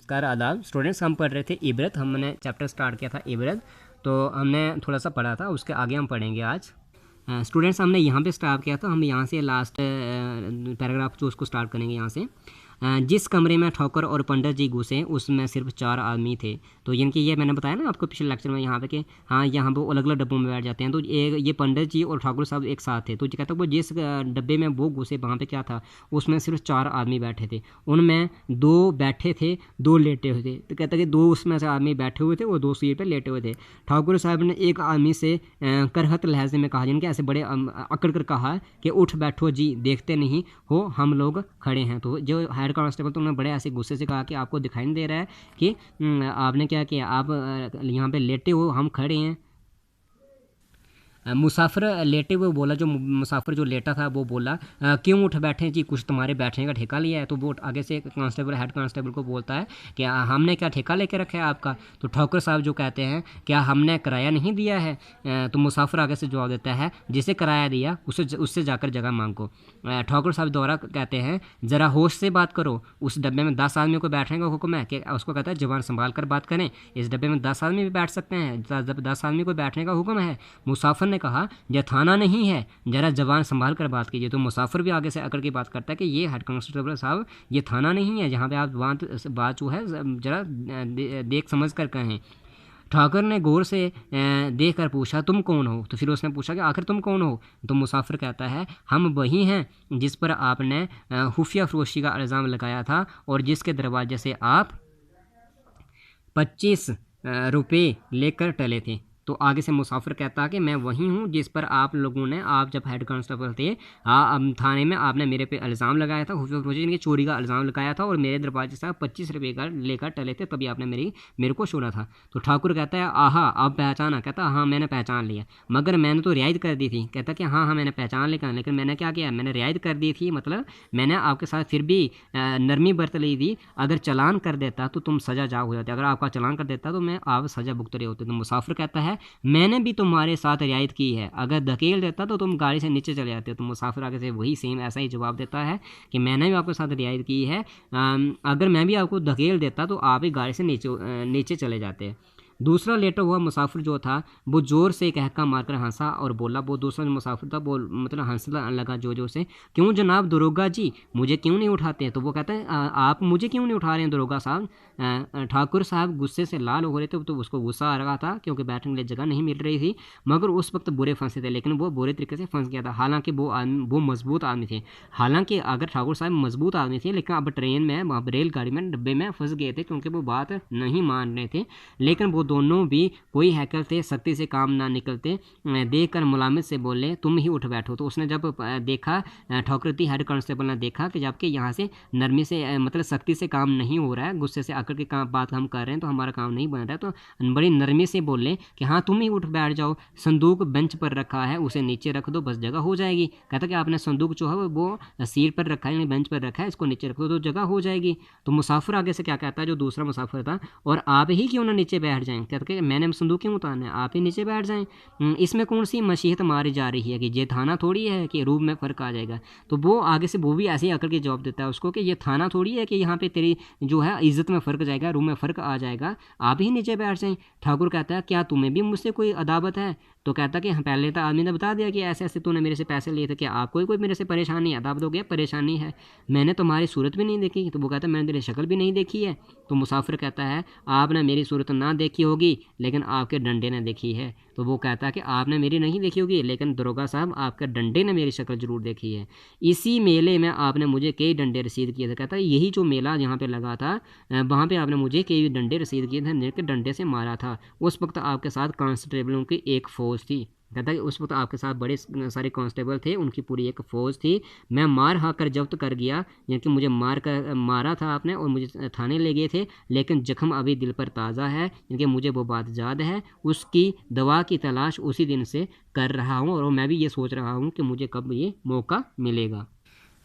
नमस्कार आदाब स्टूडेंट्स, हम पढ़ रहे थे इबरत। हमने चैप्टर स्टार्ट किया था इबरत, तो हमने थोड़ा सा पढ़ा था, उसके आगे हम पढ़ेंगे आज। स्टूडेंट्स, हमने यहाँ पे स्टार्ट किया था, हम यहाँ से लास्ट पैराग्राफ जो उसको स्टार्ट करेंगे यहाँ से। जिस कमरे में ठोकर और पंडित जी घुसे उसमें सिर्फ 4 आदमी थे। तो इनकी ये मैंने बताया ना आपको पिछले लेक्चर में यहाँ पे कि हाँ यहाँ वो अलग अलग डब्बों में बैठ जाते हैं। तो ये पंडित जी और ठाकुर साहब एक साथ थे। तो ये कहता है वो जिस डब्बे में वो घुसे वहाँ पे क्या था, उसमें सिर्फ 4 आदमी बैठे थे। उनमें 2 बैठे थे, 2 लेटे हुए थे। तो कहता है कि 2 उसमें से आदमी बैठे हुए थे और 2 सीट पर लेटे हुए थे। ठाकुर साहब ने एक आदमी से करहत लहजे में कहा, जिनके ऐसे बड़े अकड़ कर कहा कि उठ बैठो जी, देखते नहीं हो हम लोग खड़े हैं। तो जो हेड कांस्टेबल तो उन्होंने बड़े ऐसे गुस्से से कहा कि आपको दिखाई नहीं दे रहा है कि आपने क्या किया, आप यहाँ पे लेटे हो, हम खड़े हैं। मुसाफिर लेटे हुए बोला, जो मुसाफिर जो लेटा था वो बोला क्यों उठ बैठे जी, कुछ तुम्हारे बैठने का ठेका लिया है? तो वो आगे से कांस्टेबल हेड कांस्टेबल को बोलता है कि हमने क्या ठेका लेके रखा है आपका? तो ठाकुर साहब जो कहते हैं क्या हमने किराया नहीं दिया है? तो मुसाफिर आगे से जवाब देता है जिसे किराया दिया उससे जाकर जगह मांगो। ठाकुर साहब दोबारा कहते हैं ज़रा होश से बात करो, उस डब्बे में 10 आदमियों को बैठने का हुक्म है। कि उसको कहता है जवान संभाल कर बात करें, इस डब्बे में 10 आदमी भी बैठ सकते हैं, जब 10 आदमी को बैठने का हुक्म है। मुसाफिर ने कहा यह थाना नहीं है, जरा जबान संभाल कर बात कीजिए। तो मुसाफिर भी आगे से अकड़ की बात करता है कि ये हेड कांस्टेबल साहब ये थाना नहीं है जहाँ पे आप बात जो है जरा देख समझ कर कहें। ठाकुर ने गौर से देख कर पूछा तुम कौन हो? तो फिर उसने पूछा कि आखिर तुम कौन हो? तो मुसाफिर कहता है हम वही हैं जिस पर आपने खुफिया फरोशी का इल्ज़ाम लगाया था और जिसके दरवाजे से आप 25 रुपये लेकर टले थे। तो आगे से मुसाफिर कहता है कि मैं वही हूँ जिस पर आप लोगों ने, आप जब हेड कांस्टेबल थे थाने में, आपने मेरे पे इल्ज़ाम लगाया था, खुफिया फरोशी की चोरी का इल्ज़ाम लगाया था और मेरे दरवाजे से आप 25 रुपये का लेकर टले थे, तभी आपने मेरे को छोड़ा था। तो ठाकुर कहता है आहा अब पहचाना? कहता हाँ मैंने पहचान लिया, मगर मैंने तो रियायत कर दी थी। कहता कि हाँ मैंने पहचान लिया, लेकिन मैंने क्या किया, मैंने रियायत कर दी थी, मतलब मैंने आपके साथ फिर भी नरमी बरत ली थी। अगर चालान कर देता तो तुम सजा जा हो जाती, अगर आपका चालान कर देता तो मैं आप सजा भुगत रहे होते। तो मुसाफिर कहता है मैंने भी तुम्हारे साथ रियायत की है, अगर धकेल देता तो तुम गाड़ी से नीचे चले जाते हो। तो मुसाफिर आगे से वही सेम ऐसा ही जवाब देता है कि मैंने भी आपके साथ रियायत की है, अगर मैं भी आपको धकेल देता तो आप ही गाड़ी से नीचे चले जाते। दूसरा लेटा हुआ मुसाफिर जो था वो ज़ोर से कहका मारकर हंसा और बोला, वो दूसरा जो मुसाफिर था वो मतलब हंसने लगा जोर से, क्यों जनाब दरोगा जी, मुझे क्यों नहीं उठाते हैं? तो वो कहता है आप मुझे क्यों नहीं उठा रहे हैं दरोगा साहब? ठाकुर साहब गुस्से से लाल हो रहे थे, तो उसको गुस्सा आ रहा था क्योंकि बैठने के लिए जगह नहीं मिल रही थी, मगर उस वक्त बुरे फंसे थे, लेकिन वो बुरे तरीके से फंस गया था। हालांकि वो मजबूत आदमी थे, हालांकि अगर ठाकुर साहब मजबूत आदमी थे, लेकिन अब ट्रेन में, वहाँ रेलगाड़ी में, डब्बे में फंस गए थे क्योंकि वो बात नहीं मान रहे थे। लेकिन वो दोनों भी कोई हैकर थे, सख्ती से काम ना निकलते। देख कर मुलामित से बोले तुम ही उठ बैठो। तो उसने जब देखा, ठाकुर हेड कांस्टेबल ने देखा कि जबकि यहाँ से नरमी से मतलब सख्ती से काम नहीं हो रहा है, गुस्से से आकर के काम बात हम कर रहे हैं तो हमारा काम नहीं बन रहा है, तो बड़ी नरमी से बोले कि हाँ तुम ही उठ बैठ जाओ, संदूक बेंच पर रखा है उसे नीचे रख दो, बस जगह हो जाएगी। कहता कि आपने संदूक जो है वो सीट पर रखा है, बेंच पर रखा है, इसको नीचे रख दो तो जगह हो जाएगी। तो मुसाफिर आगे से क्या कहता है, जो दूसरा मुसाफिर था, और आप ही क्यों ना नीचे बैठ जाएं? कहता कि मैंने संदूक क्यों उतारना है, आप ही नीचे बैठ जाएं। इसमें कौन सी मशीहत मारी जा रही है कि ये थाना थोड़ी है कि रूप में फ़र्क आ जाएगा। तो वो आगे से वो भी ऐसे ही आकर के जवाब देता है उसको कि ये थाना थोड़ी है कि यहाँ पे तेरी जो है इज्जत में फ़र्क जाएगा, रूप में फ़र्क आ जाएगा, आप ही नीचे बैठ जाएं। ठाकुर कहता है क्या तुम्हें भी मुझसे कोई अदावत है? तो कहता कि हाँ, पहले तो आदमी ने बता दिया कि ऐसे ऐसे तूने मेरे से पैसे लिए थे, कि आपको कोई मेरे से परेशानी है? अदावत हो गया, परेशानी है, मैंने तुम्हारी सूरत भी नहीं देखी। तो वो कहता है मैंने तेरी शक्ल भी नहीं देखी है। तो मुसाफिर कहता है आपने मेरी सूरत ना देखी होगी लेकिन आपके डंडे ने देखी है। तो वो कहता है कि आपने मेरी नहीं देखी होगी लेकिन दरोगा साहब आपके डंडे ने मेरी शक्ल जरूर देखी है। इसी मेले में आपने मुझे कई डंडे रसीद किए थे। कहता है यही जो मेला यहाँ पे लगा था वहाँ पे आपने मुझे कई डंडे रसीद किए थे, मेरे के डंडे से मारा था। उस वक्त आपके साथ कांस्टेबलों की एक फ़ौज थी। कहता है कि उस वक्त आपके साथ बड़े सारे कांस्टेबल थे, उनकी पूरी एक फ़ौज थी। मैं मार हाकर जब्त कर गया, यानी कि मुझे मारा था आपने और मुझे थाने ले गए थे, लेकिन जख्म अभी दिल पर ताज़ा है, यानी कि मुझे वो बात याद है। उसकी दवा की तलाश उसी दिन से कर रहा हूँ और मैं भी ये सोच रहा हूँ कि मुझे कब ये मौका मिलेगा।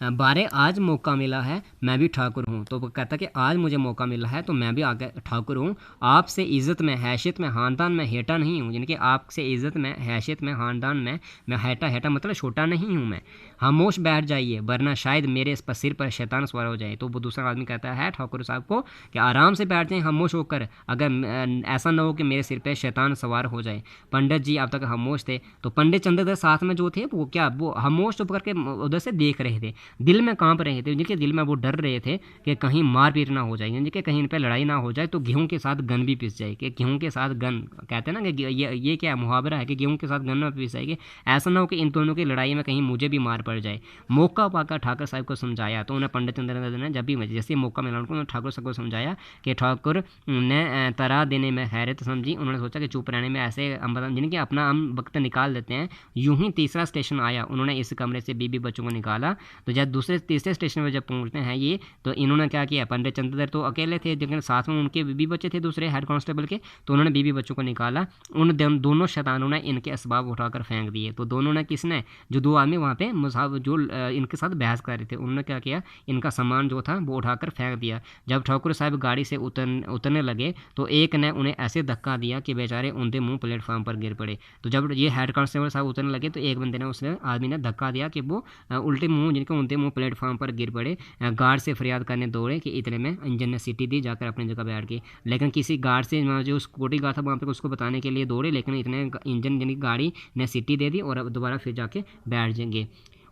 बारे आज मौका मिला है मैं भी ठाकुर हूँ। तो वो कहता कि आज मुझे मौका मिला है तो मैं भी आगे ठाकुर हूँ। आपसे इज़्ज़त में हैसियत में ख़ानदान में हेटा नहीं हूँ, यानी कि आपसे इज़्ज़त में हैसियत में ख़ानदान में मैं हेटा हेटा मतलब छोटा नहीं हूँ मैं। खामोश बैठ जाइए वरना शायद मेरे इस पर सिर पर शैतान सवार हो जाए। तो वो दूसरा आदमी कहता है ठाकुर साहब को कि आराम से बैठ जाएँ खामोश होकर, अगर ऐसा ना हो कि मेरे सिर पर शैतान सवार हो जाए। पंडित जी अब तक खामोश थे, तो पंडित चंद्रधर साथ में जो थे वो क्या वो खामोश चुप करके उधर से देख रहे थे, दिल में कांप रहे थे, जिनके दिल में वो डर रहे थे कि कहीं मारपीट ना हो जाए, यानी कि कहीं इन पर लड़ाई ना हो जाए तो गेहूं के साथ गन भी पिस जाए। कि गेहूं के साथ गन कहते हैं ना कि ये क्या मुहावरा है कि गेहूं के साथ गन ना पिस जाएगी, ऐसा ना हो कि इन दोनों की लड़ाई में कहीं मुझे भी मार पड़ जाए। मौका पाकर ठाकुर साहब को समझाया, तो उन्हें पंडित चंद्रधर ने जब भी जैसे मौका मिला उनको ठाकुर साहब को समझाया कि ठाकुर ने तरा देने में हैरत समझी। उन्होंने सोचा कि चुप रहने में ऐसे जिनके अपना हम वक्त निकाल देते हैं। यूं ही तीसरा स्टेशन आया, उन्होंने इस कमरे से बीबी बच्चों को निकाला। तो जब दूसरे तीसरे स्टेशन पर जब पहुंचते हैं ये, तो इन्होंने क्या किया, पंडित चंद्रधर तो अकेले थे लेकिन साथ में उनके बीबी बच्चे थे दूसरे हेड कांस्टेबल के, तो उन्होंने बीबी बच्चों को निकाला। उन दोनों शैतानों ने इनके असबाब उठाकर फेंक दिए। तो दोनों ने किसने, जो दो आदमी वहाँ पे मुसाफ जो इनके साथ बहस कर रहे थे, उन्होंने क्या किया, इनका सामान जो था वो उठाकर फेंक दिया। जब ठाकुर साहब गाड़ी से उतरने लगे तो एक ने उन्हें ऐसे धक्का दिया कि बेचारे उनके मुंह प्लेटफार्म पर गिर पड़े। तो जब ये हेड कांस्टेबल साहब उतरने लगे तो एक बंदे ने उसने आदमी ने धक्का दिया कि वो उल्टे मुंह जिनके उनके मुंह प्लेटफार्म पर गिर पड़े। गार्ड से फरियाद करने दौड़े कि इतने में इंजन ने सीटी दी, जाकर अपनी जगह बैठ गए। लेकिन किसी गार्ड से जो सिक्योरिटी गार्ड था वहाँ पर उसको बताने के लिए दौड़े, लेकिन इतने इंजन यानी गाड़ी ने सीटी दे दी और अब दोबारा फिर जाके बैठ जाएंगे।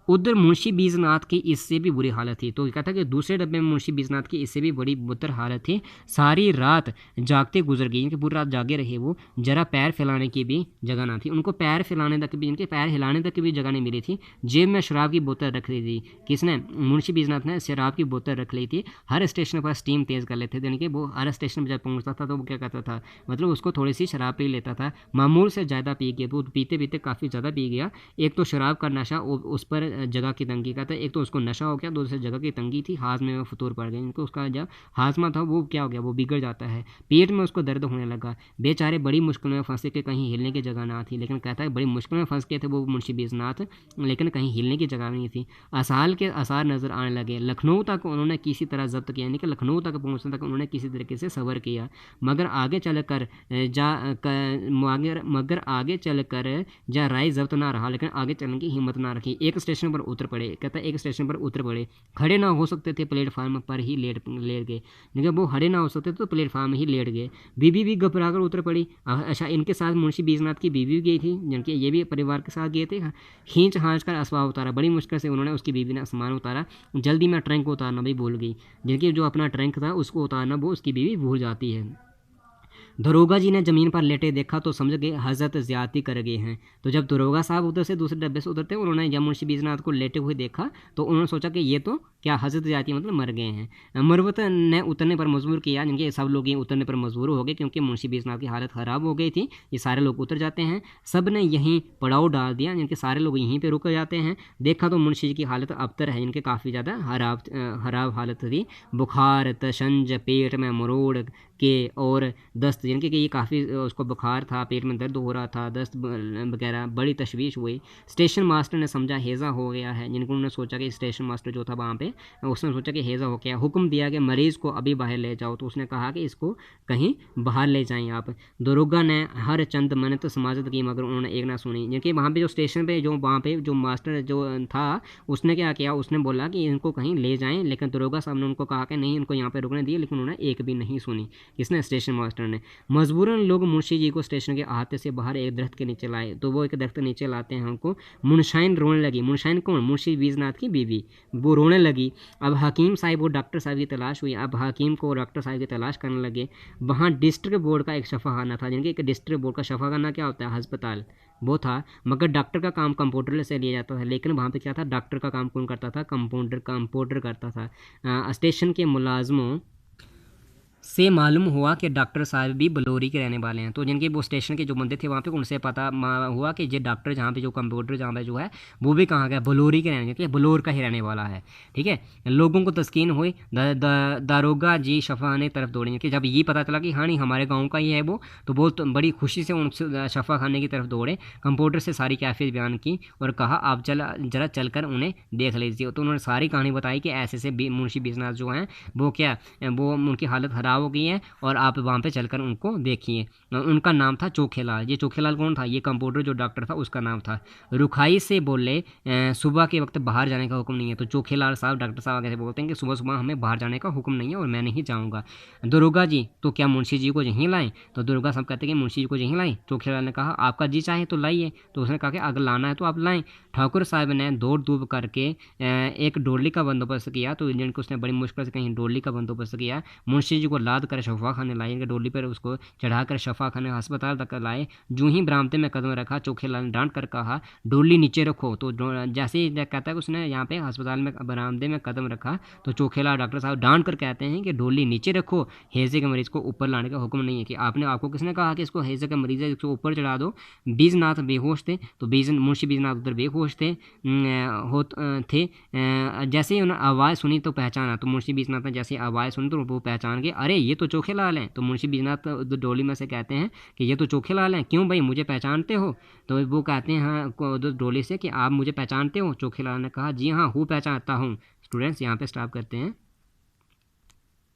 उधर मुंशी बीजनाथ की इससे भी बुरी हालत थी। तो कहता है कि दूसरे डब्बे में मुंशी बीजनाथ की इससे भी बड़ी बुतर हालत थी। सारी रात जागते गुजर गई, इनकी पूरी रात जागे रहे वो, जरा पैर फैलाने की भी जगह ना थी। उनको पैर फैलाने तक भी, इनके पैर हिलाने तक की भी जगह नहीं मिली थी। जेब में शराब की बोतल रख ली थी। किसने, मुंशी बीजनाथ ने शराब की बोतल रख ली थी। हर स्टेशन पर स्टीम तेज़ कर लेते थे, यानी कि वो हर स्टेशन पर जब पहुँचता था तो वो क्या करता था, मतलब उसको थोड़ी सी शराब पी लेता था, मामूल से ज़्यादा पी गया। तो पीते पीते काफ़ी ज़्यादा पी गया। एक तो शराब का नशा, उस पर जगह की तंगी का था, एक तो उसको नशा हो गया, दूसरी जगह की तंगी थी, हाजमे में फतूर पड़ गए। इनको उसका जब हाजमा था वो क्या हो गया, वो बिगड़ जाता है। पेट में उसको दर्द होने लगा। बेचारे बड़ी मुश्किल में फंसे कि कहीं हिलने की जगह ना थी। लेकिन कहता है बड़ी मुश्किल में फंस गए थे वो मुंशी बीजनाथ, लेकिन कहीं हिलने की जगह नहीं थी। असाल के आसार नज़र आने लगे। लखनऊ तक उन्होंने किसी तरह जब्त किया, यानी कि लखनऊ तक पहुँचने तक उन्होंने किसी तरीके से सब्र किया। मगर आगे चल कर मगर आगे चल कर जा राय जब्त ना रहा, लेकिन आगे चलने की हिम्मत ना रखी। एक स्टेशन पर उतर पड़े। कहता है एक स्टेशन पर उतर पड़े, खड़े ना हो सकते थे, प्लेटफार्म पर ही लेट गए। लेकिन वो खड़े ना हो सकते थे तो प्लेटफार्म में ही लेट गए। बीबी भी घबरा कर उतर पड़ी। अच्छा, इनके साथ मुंशी बीजनाथ की बीवी भी गई थी, जिनके ये भी परिवार के साथ गए थे। खींच हाँच कर असबाब उतारा, बड़ी मुश्किल से उन्होंने उसकी बीवी ने सामान उतारा। जल्दी में ट्रंक उतारना भी भूल गई, जिनकी जो अपना ट्रंक था उसको उतारना वो उसकी बीवी भूल जाती है। दरोगा जी ने ज़मीन पर लेटे देखा तो समझ गए हज़रत ज़्यादती कर गए हैं। तो जब दरोगा साहब उधर से दूसरे डब्बे से उतरते उन्होंने जब मुंशी बीजनाथ को लेटे हुए देखा तो उन्होंने सोचा कि ये तो क्या हज़रत ज़्यादती मतलब मर गए हैं। मरवत ने उतरने पर मजबूर किया, जिनके सब लोग ये उतरने पर मजबूर हो गए क्योंकि मुंशी बीजनाथ की हालत ख़राब हो गई थी। ये सारे लोग उतर जाते हैं, सब ने यहीं पड़ाव डाल दिया, जिनके सारे लोग यहीं पर रुक जाते हैं। देखा तो मुंशी जी की हालत अबतर है, इनके काफ़ी ज़्यादा खराब हालत थी। बुखार, तशंज, पेट में मरोड़ के और दस्त, जिनके कि ये काफ़ी उसको बुखार था, पेट में दर्द हो रहा था, दस्त वगैरह, बड़ी तशवीश हुई। स्टेशन मास्टर ने समझा हेज़ा हो गया है, जिनको उन्होंने सोचा कि स्टेशन मास्टर जो था वहाँ पे उसने सोचा कि हेज़ा हो गया। हुक्म दिया कि मरीज़ को अभी बाहर ले जाओ, तो उसने कहा कि इसको कहीं बाहर ले जाएं आप। दरोगा ने हर चंद मिनट समाजत की मगर उन्होंने एक ना सुनी। जिनके वहाँ पर जो स्टेशन पर जो वहाँ पर जो मास्टर जो था उसने क्या किया, उसने बोला कि इनको कहीं ले जाएँ, लेकिन दरोगा साहब ने उनको कहा कि नहीं, इनको यहाँ पर रुकने दिए, लेकिन उन्होंने एक भी नहीं सुनी। किसने, स्टेशन मास्टर ने। मजबूरन लोग मुंशी जी को स्टेशन के अहाते से बाहर एक दरख्त के नीचे लाए। तो वो एक दरख्त नीचे लाते हैं उनको। मुनशाइन रोने लगी। मुनशाइन कौन, मुंशी बीजनाथ की बीवी, वो रोने लगी। अब हकीम साहब और डॉक्टर साहब की तलाश हुई। अब हकीम को डॉक्टर साहब की तलाश करने लगे। वहाँ डिस्ट्रिक्ट बोर्ड का एक शफाखाना था, जिनके एक डिस्ट्रिक्ट बोर्ड का शफाखाना क्या होता है, अस्पताल वो था। मगर डॉक्टर का काम कंपाउंडर से लिया जाता था। लेकिन वहाँ पे क्या था, डॉक्टर का काम कौन करता था, कंपाउंडर करता था। स्टेशन के मुलाजमों से मालूम हुआ कि डॉक्टर साहब भी बलौरी के रहने वाले हैं। तो जिनके वो स्टेशन के जो बंदे थे वहाँ पे, उनसे पता हुआ कि ये डॉक्टर जहाँ पे जो कंप्यूटर जहाँ पे जो है वो भी कहाँ का, बलौरी के रहने के, बलौर का ही रहने वाला है। ठीक है, लोगों को तस्कीन हुई, दारोगा जी शफा ने तरफ दौड़े कि जब ये पता चला कि हाँ नहीं हमारे गाँव का ही है वो, तो बहुत बड़ी खुशी से उन शफा खाने की तरफ दौड़े, कंप्यूटर से सारी कैफियत बयान की और कहा आप जरा चलकर उन्हें देख लीजिए। तो उन्होंने सारी कहानी बताई कि ऐसे से मुंशी बिजनाथ जो हैं वो क्या, वो उनकी हालत ख़राब हो गई है और आप वहाँ पे चलकर उनको देखिए। उनका नाम था चोखेलाल। ये चोखेलाल कौन था? ये कंप्यूटर जो डॉक्टर था उसका नाम था। रुखाई से बोले सुबह के वक्त बाहर जाने का हुक्म नहीं है। तो चोखेलाल साहब, डॉक्टर साहब कैसे बोलते हैं कि सुबह सुबह हमें बाहर जाने का हुक्म नहीं है और मैं नहीं जाऊँगा। दरोगा जी तो क्या मुंशी जी को यहीं लाएं? तो दरोगा साहब कहते हैं कि मुंशी जी को यहीं लाएं। चोखेलाल ने कहा आपका जी चाहे तो लाइए। तो उसने कहा कि अगर लाना है तो आप लाएं। ठाकुर साहब ने दौड़ धूप करके एक डोली का बंदोबस्त किया। तो इंजन को उसने बड़ी मुश्किल से कहीं डोली का बंदोबस्त किया। मुंशी जी को लाद कर शफा खाने लाए, डोली पर उसको चढ़ाकर शफा खाने अस्पताल तक लाए। जूं ही बरामदे में कदम रखा, चोखेलाल ने डांट कर कहा डोली नीचे रखो। तो जैसे ही कहता है कि उसने यहाँ पे अस्पताल में बरामदे में कदम रखा, तो चोखेलाल डॉक्टर साहब डांट कर कहते हैं कि डोली नीचे रखो, हैजे के मरीज को ऊपर लाने का हुक्म नहीं है। कि आपको किसने कहा कि इसको हैजे का मरीज है इसको ऊपर चढ़ा दो? बीजनाथ बेहोश थे। तो मुंशी बीजनाथ उधर बेहोश थे जैसे ही उन्होंने आवाज़ सुनी तो पहचाना। तो मुंशी बीजनाथ ने जैसे आवाज़ सुनी तो वो पहचान गए, अरे ये तो चोखेलाल हैं। तो मुंशी बीजनाथ डोली में से कहते हैं कि ये तो चोखेलाल हैं, क्यों भाई मुझे पहचानते हो? तो वो कहते हैं हाँ डोली से कि आप मुझे पहचानते हो? चोखेलाल ने कहा जी हाँ हूँ, पहचानता हूँ। स्टूडेंट्स यहाँ पे स्टॉप करते हैं।